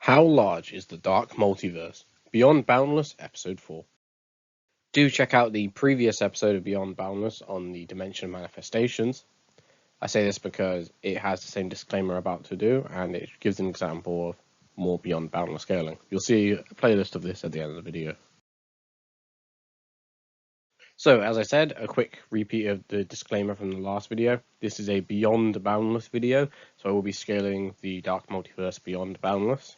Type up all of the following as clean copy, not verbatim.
How large is the Dark Multiverse? Beyond Boundless, Episode 4. Do check out the previous episode of Beyond Boundless on the Dimension Manifestations. I say this because it has the same disclaimer about to do, and it gives an example of more Beyond Boundless scaling. You'll see a playlist of this at the end of the video. So, as I said, a quick repeat of the disclaimer from the last video. This is a Beyond Boundless video, so I will be scaling the Dark Multiverse Beyond Boundless.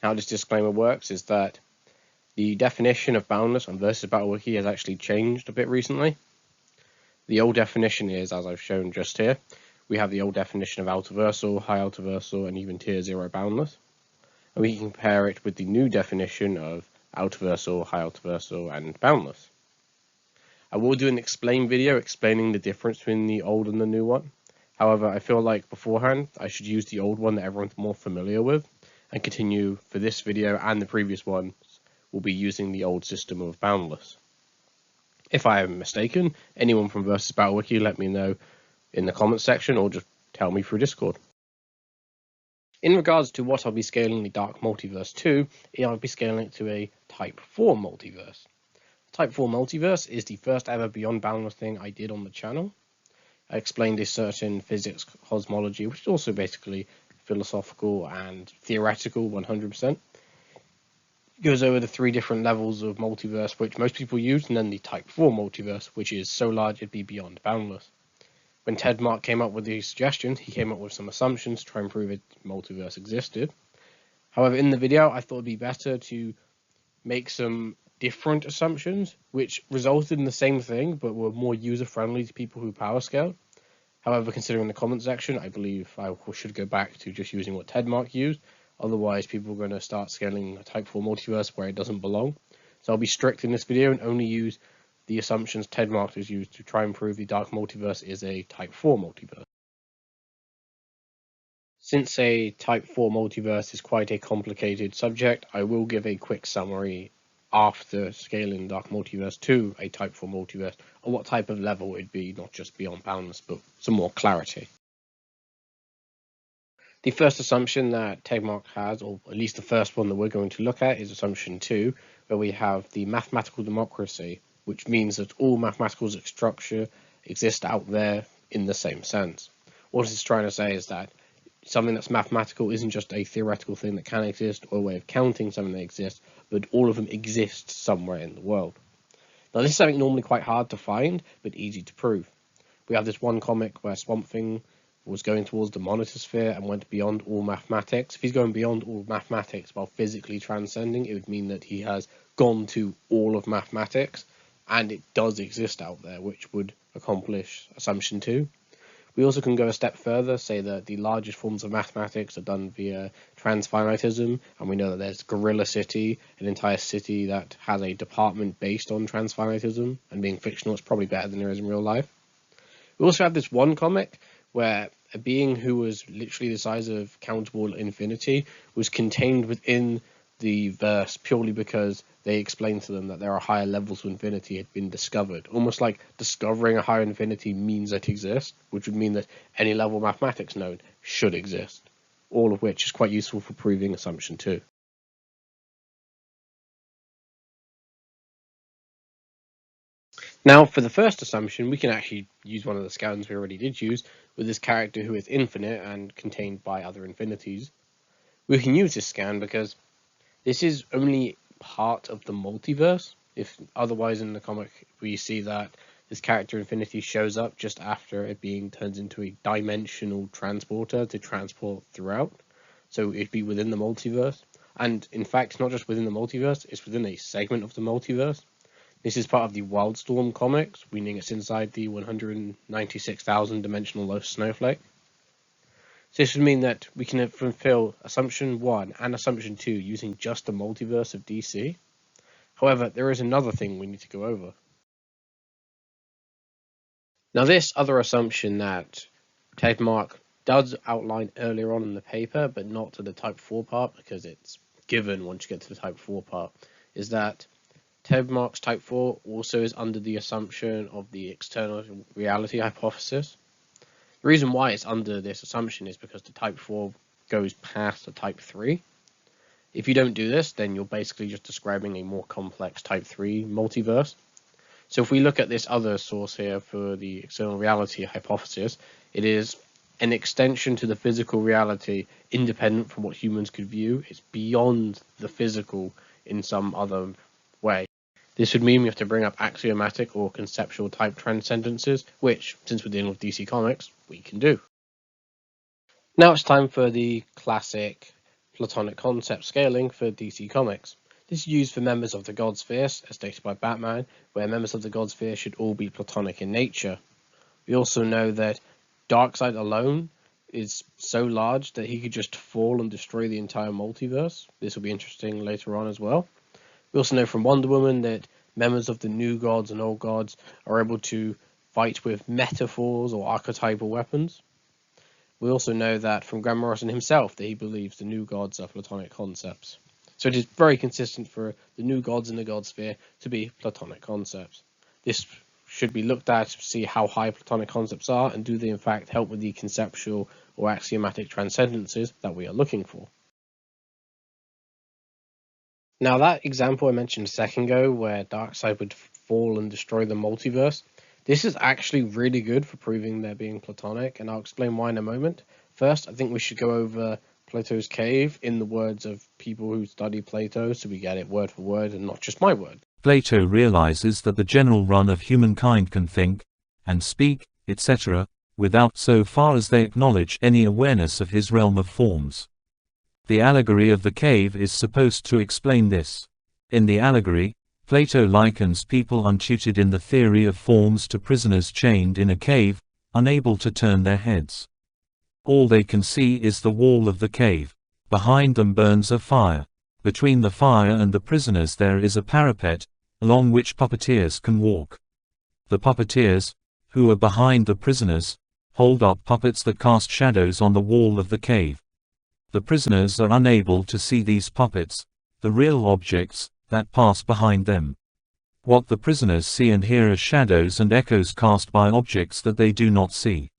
How this disclaimer works is that the definition of boundless on Versus Battle Wiki has actually changed a bit recently. The old definition is, as I've shown just here, we have the old definition of Outerversal, High Outerversal, and even Tier 0 boundless. And we can compare it with the new definition of Outerversal, High Outerversal, and boundless. I will do an explain video explaining the difference between the old and the new one. However, I feel like beforehand I should use the old one that everyone's more familiar with, and continue for this video and the previous ones. We'll be using the old system of boundless. If I am mistaken, anyone from Versus Battle Wiki let me know in the comments section or just tell me through Discord. In regards to what I'll be scaling the Dark Multiverse to, I'll be scaling it to a Type 4 multiverse. Type 4 multiverse is the first ever Beyond Boundless thing I did on the channel. I explained a certain physics cosmology, which is also basically philosophical and theoretical 100%. Goes over the 3 different levels of multiverse which most people use, and then the Type 4 multiverse, which is so large it'd be beyond boundless. When Ted Mark came up with these suggestions, he came up with some assumptions to try and prove a multiverse existed. However, in the video, I thought it'd be better to make some different assumptions, which resulted in the same thing, but were more user-friendly to people who power scaled. However, considering the comment section, I believe I should go back to just using what Ted Mark used. Otherwise, people are going to start scaling a Type 4 multiverse where it doesn't belong. So I'll be strict in this video and only use the assumptions Ted Mark has used to try and prove the Dark Multiverse is a Type 4 multiverse. Since a Type 4 multiverse is quite a complicated subject, I will give a quick summary after scaling Dark Multiverse to a Type 4 multiverse, or what type of level it'd be, not just Beyond Boundless, but some more clarity. The first assumption that Ted Mark has, or at least the first one that we're going to look at, is assumption 2, where we have the mathematical democracy, which means that all mathematical structure exists out there in the same sense. What it's trying to say is that something that's mathematical isn't just a theoretical thing that can exist or a way of counting something that exists, but all of them exist somewhere in the world. Now, this is something normally quite hard to find, but easy to prove. We have this one comic where Swamp Thing was going towards the monitor sphere and went beyond all mathematics. If he's going beyond all mathematics while physically transcending, it would mean that he has gone to all of mathematics, and it does exist out there, which would accomplish assumption 2. We also can go a step further, say that the largest forms of mathematics are done via transfinitism, and we know that there's Gorilla City, an entire city that has a department based on transfinitism, and being fictional, it's probably better than there is in real life. We also have this one comic where a being who was literally the size of countable infinity was contained within the verse purely because they explained to them that there are higher levels of infinity had been discovered. Almost like discovering a higher infinity means it exists, which would mean that any level of mathematics known should exist. All of which is quite useful for proving assumption 2. Now, for the first assumption, we can actually use one of the scans we already did use, with this character who is infinite and contained by other infinities. We can use this scan because this is only part of the multiverse. If otherwise in the comic we see that this character infinity shows up just after it being turned into a dimensional transporter to transport throughout. So it'd be within the multiverse. And in fact, not just within the multiverse, it's within a segment of the multiverse. This is part of the Wildstorm comics, meaning it's inside the 196,000 dimensional low snowflake. So this would mean that we can fulfill assumption 1 and assumption 2 using just the multiverse of DC. However, there is another thing we need to go over. Now, this other assumption that Ted Mark does outline earlier on in the paper, but not to the Type 4 part, because it's given once you get to the Type 4 part, is that Ted Mark's Type 4 also is under the assumption of the external reality hypothesis. The reason why it's under this assumption is because the Type 4 goes past the Type 3. If you don't do this, then you're basically just describing a more complex Type 3 multiverse. So if we look at this other source here for the external reality hypothesis, it is an extension to the physical reality independent from what humans could view. It's beyond the physical in some other way. This would mean we have to bring up axiomatic or conceptual type transcendences, which, since we're dealing with DC Comics, we can do. Now it's time for the classic Platonic concept scaling for DC Comics. This is used for members of the God Sphere, as stated by Batman, where members of the God Sphere should all be Platonic in nature. We also know that Darksied alone is so large that he could just fall and destroy the entire multiverse. This will be interesting later on as well. We also know from Wonder Woman that members of the new gods and old gods are able to fight with metaphors or archetypal weapons. We also know that from Grant Morrison himself that he believes the new gods are Platonic concepts. So it is very consistent for the new gods in the God Sphere to be Platonic concepts. This should be looked at to see how high Platonic concepts are and do they in fact help with the conceptual or axiomatic transcendences that we are looking for. Now that example I mentioned a second ago where Darkseid would fall and destroy the multiverse, this is actually really good for proving they're being Platonic, and I'll explain why in a moment. First, I think we should go over Plato's cave in the words of people who study Plato so we get it word for word and not just my word. Plato realizes that the general run of humankind can think, and speak, etc., without so far as they acknowledge any awareness of his realm of forms. The allegory of the cave is supposed to explain this. In the allegory, Plato likens people untutored in the theory of forms to prisoners chained in a cave, unable to turn their heads. All they can see is the wall of the cave. Behind them burns a fire. Between the fire and the prisoners there is a parapet, along which puppeteers can walk. The puppeteers, who are behind the prisoners, hold up puppets that cast shadows on the wall of the cave. The prisoners are unable to see these puppets, the real objects, that pass behind them. What the prisoners see and hear are shadows and echoes cast by objects that they do not see.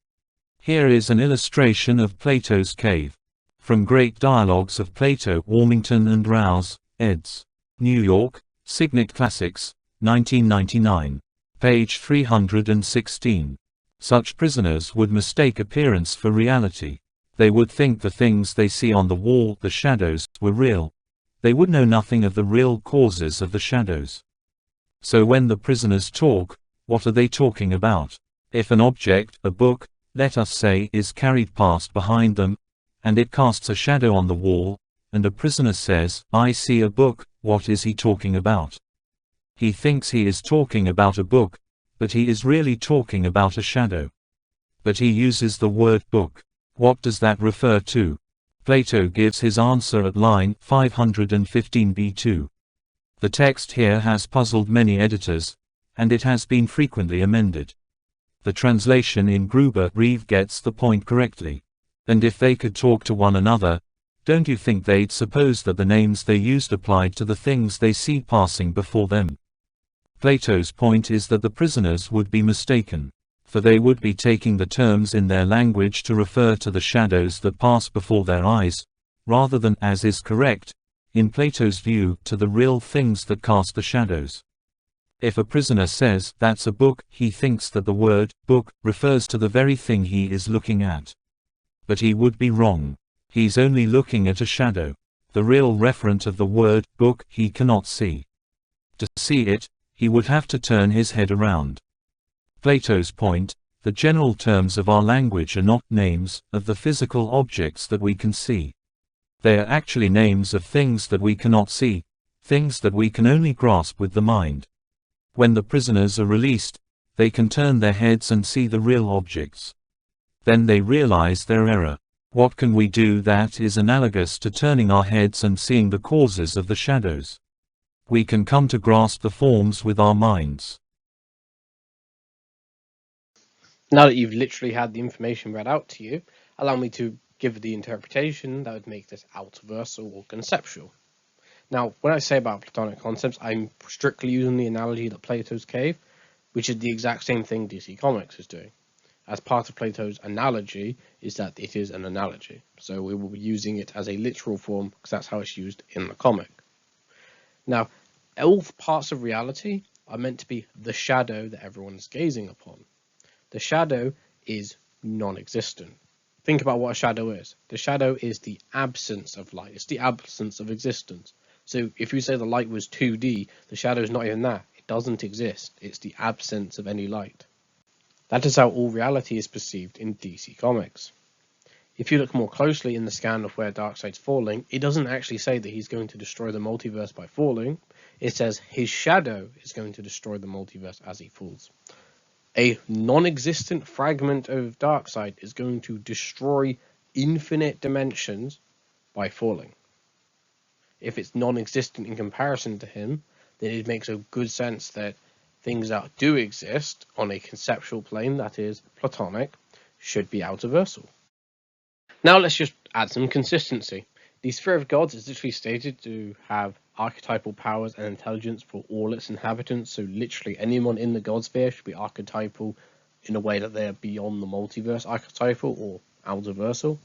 Here is an illustration of Plato's cave. From Great Dialogues of Plato, Warmington and Rouse, eds. New York, Signet Classics, 1999. Page 316. Such prisoners would mistake appearance for reality. They would think the things they see on the wall, the shadows, were real. They would know nothing of the real causes of the shadows. So when the prisoners talk, what are they talking about? If an object, a book, let us say, is carried past behind them, and it casts a shadow on the wall, and a prisoner says, "I see a book," what is he talking about? He thinks he is talking about a book, but he is really talking about a shadow. But he uses the word book. What does that refer to? Plato gives his answer at line 515b2. The text here has puzzled many editors, and it has been frequently amended. The translation in Gruber Reeve gets the point correctly. And if they could talk to one another, don't you think they'd suppose that the names they used applied to the things they see passing before them? Plato's point is that the prisoners would be mistaken, for they would be taking the terms in their language to refer to the shadows that pass before their eyes, rather than, as is correct, in Plato's view, to the real things that cast the shadows. If a prisoner says, "That's a book," he thinks that the word, book, refers to the very thing he is looking at. But he would be wrong. He's only looking at a shadow. The real referent of the word, book, he cannot see. To see it, he would have to turn his head around. Plato's point, the general terms of our language are not names of the physical objects that we can see. They are actually names of things that we cannot see, things that we can only grasp with the mind. When the prisoners are released, they can turn their heads and see the real objects. Then they realize their error. What can we do that is analogous to turning our heads and seeing the causes of the shadows? We can come to grasp the forms with our minds. Now that you've literally had the information read out to you, allow me to give the interpretation that would make this outerversal or conceptual. Now, when I say about Platonic concepts, I'm strictly using the analogy that Plato's cave, which is the exact same thing DC Comics is doing. as part of Plato's analogy is that it is an analogy. So we will be using it as a literal form because that's how it's used in the comic. Now, all parts of reality are meant to be the shadow that everyone is gazing upon. The shadow is non-existent. Think about what a shadow is. The shadow is the absence of light. It's the absence of existence. So if you say the light was 2D, the shadow is not even that. It doesn't exist. It's the absence of any light. That is how all reality is perceived in DC Comics. If you look more closely in the scan of where Darkseid's falling, it doesn't actually say that he's going to destroy the multiverse by falling. It says his shadow is going to destroy the multiverse as he falls. A non-existent fragment of Darkseid is going to destroy infinite dimensions by falling. If it's non-existent in comparison to him, then it makes a good sense that things that do exist on a conceptual plane, that is Platonic, should be Outerversal. Now let's just add some consistency. The Sphere of Gods is literally stated to have archetypal powers and intelligence for all its inhabitants, so literally anyone in the God Sphere should be archetypal in a way that they're beyond the multiverse archetypal or Outerversal.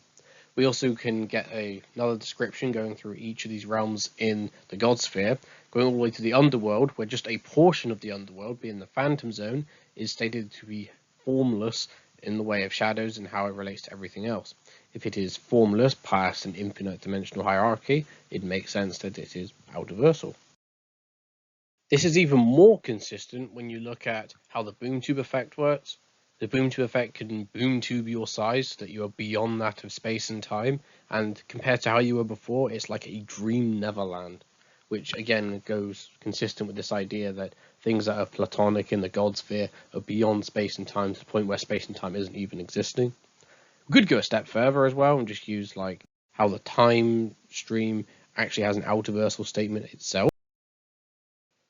We also can get another description going through each of these realms in the God Sphere, going all the way to the Underworld, where just a portion of the Underworld, being the Phantom Zone, is stated to be formless in the way of shadows and how it relates to everything else. If it is formless past an infinite dimensional hierarchy, it makes sense that it is Outerversal. This is even more consistent when you look at how the boom tube effect works. The boom tube effect can boom tube your size so that you are beyond that of space and time, and compared to how you were before, it's like a dream neverland, which again goes consistent with this idea that things that are Platonic in the God Sphere are beyond space and time to the point where space and time isn't even existing. We could go a step further as well and just use like how the time stream actually has an Outerversal statement itself.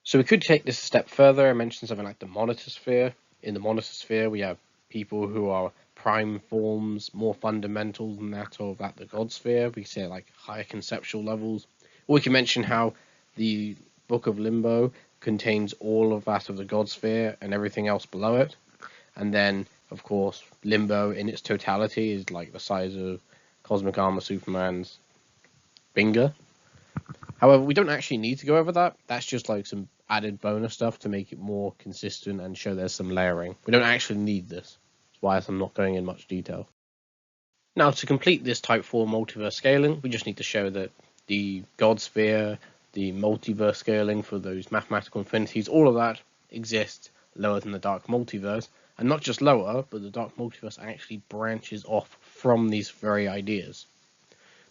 So we could take this a step further and mention something like the Monitor Sphere. In the Monitor Sphere, we have people who are prime forms, more fundamental than that of the God Sphere. We say like higher conceptual levels. Or we can mention how the Book of Limbo contains all of that of the God Sphere and everything else below it. And then, of course, Limbo in its totality is like the size of Cosmic Armor Superman's finger. However, we don't actually need to go over that. That's just like some added bonus stuff to make it more consistent and show there's some layering. We don't actually need this. That's why I'm not going in much detail. Now, to complete this Type 4 multiverse scaling, we just need to show that the God Sphere, the multiverse scaling for those mathematical infinities, all of that exists lower than the Dark Multiverse. And not just lower, but the Dark Multiverse actually branches off from these very ideas.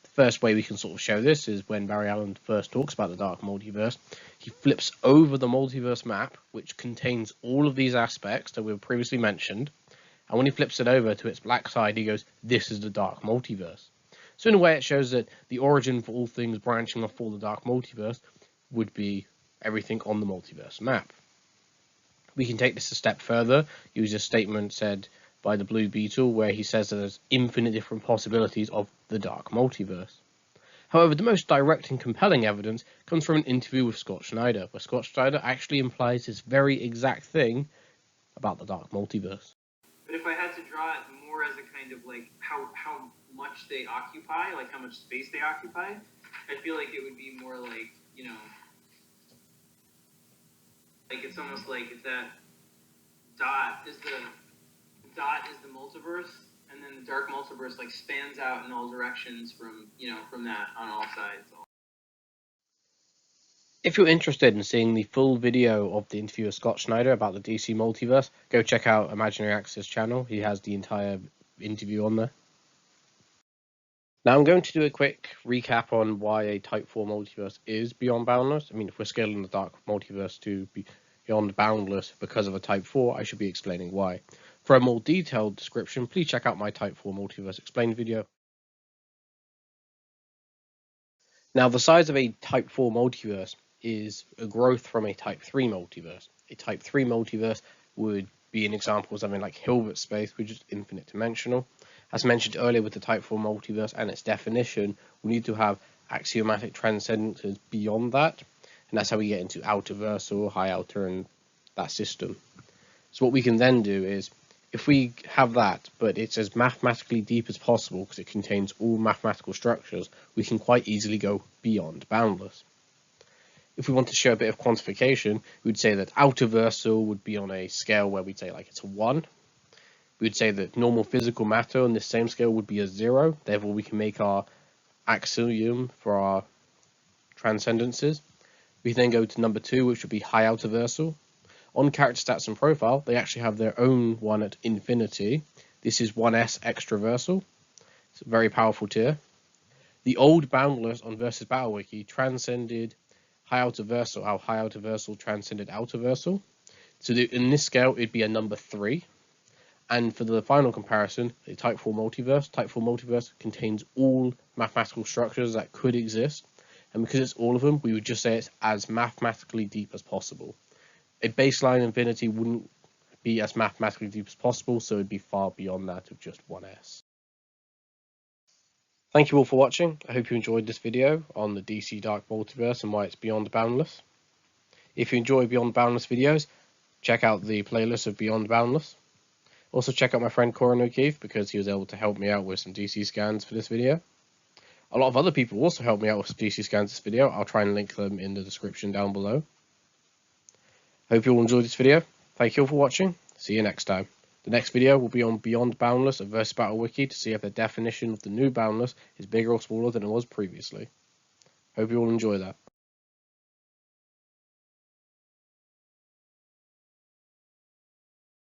The first way we can sort of show this is when Barry Allen first talks about the Dark Multiverse. He flips over the multiverse map, which contains all of these aspects that we previously mentioned. And when he flips it over to its black side, he goes, "This is the Dark Multiverse." So in a way, it shows that the origin for all things branching off for the Dark Multiverse would be everything on the multiverse map. We can take this a step further, use a statement said by the Blue Beetle where he says that there's infinite different possibilities of the Dark Multiverse. However, the most direct and compelling evidence comes from an interview with Scott Schneider, where Scott Schneider actually implies this very exact thing about the Dark Multiverse. But if I had to draw it more as a kind of like how much they occupy, like how much space they occupy, I feel like it would be more like, like it's almost like if that dot is the multiverse, and then the Dark Multiverse like spans out in all directions from that on all sides. If you're interested in seeing the full video of the interview with Scott Schneider about the DC Multiverse, go check out Imaginary Access channel. He has the entire interview on there. Now I'm going to do a quick recap on why a Type 4 multiverse is Beyond Boundless. I mean, if we're scaling the Dark Multiverse to Beyond Boundless because of a Type 4, I should be explaining why. For a more detailed description, please check out my Type 4 Multiverse Explained video. Now, the size of a Type 4 multiverse is a growth from a Type 3 multiverse. A Type 3 multiverse would be an example of something like Hilbert space, which is infinite dimensional. As mentioned earlier with the Type 4 multiverse and its definition, we need to have axiomatic transcendences beyond that, and that's how we get into Outerversal, High Outer, and that system. So what we can then do is, If we have that, but it's as mathematically deep as possible because it contains all mathematical structures, we can quite easily go beyond boundless. If we want to show a bit of quantification, we'd say that Outerversal would be on a scale where we'd say like it's a 1. We'd say that normal physical matter on this same scale would be a 0, therefore we can make our axiom for our transcendences. We then go to number 2, which would be high Outerversal. On character stats and profile, they actually have their own one at infinity. This is 1S extraversal. It's a very powerful tier. The old Boundless on Versus Battle Wiki transcended high Outerversal, how high Outerversal transcended Outerversal. So in this scale, it'd be a number 3. And for the final comparison, the Type 4 Multiverse. Type 4 Multiverse contains all mathematical structures that could exist. And because it's all of them, we would just say it's as mathematically deep as possible. A baseline infinity wouldn't be as mathematically deep as possible, so it'd be far beyond that of just 1S. Thank you all for watching. I hope you enjoyed this video on the DC Dark Multiverse and why it's Beyond Boundless. If you enjoy Beyond Boundless videos, check out the playlist of Beyond Boundless. Also check out my friend Korin O Keefe because he was able to help me out with some DC scans for this video. A lot of other people also helped me out with DC scans this video. I'll try and link them in the description down below. Hope you all enjoyed this video. Thank you all for watching. See you next time. The next video will be on Beyond Boundless of Versus Battle Wiki to see if the definition of the new Boundless is bigger or smaller than it was previously. Hope you all enjoy that.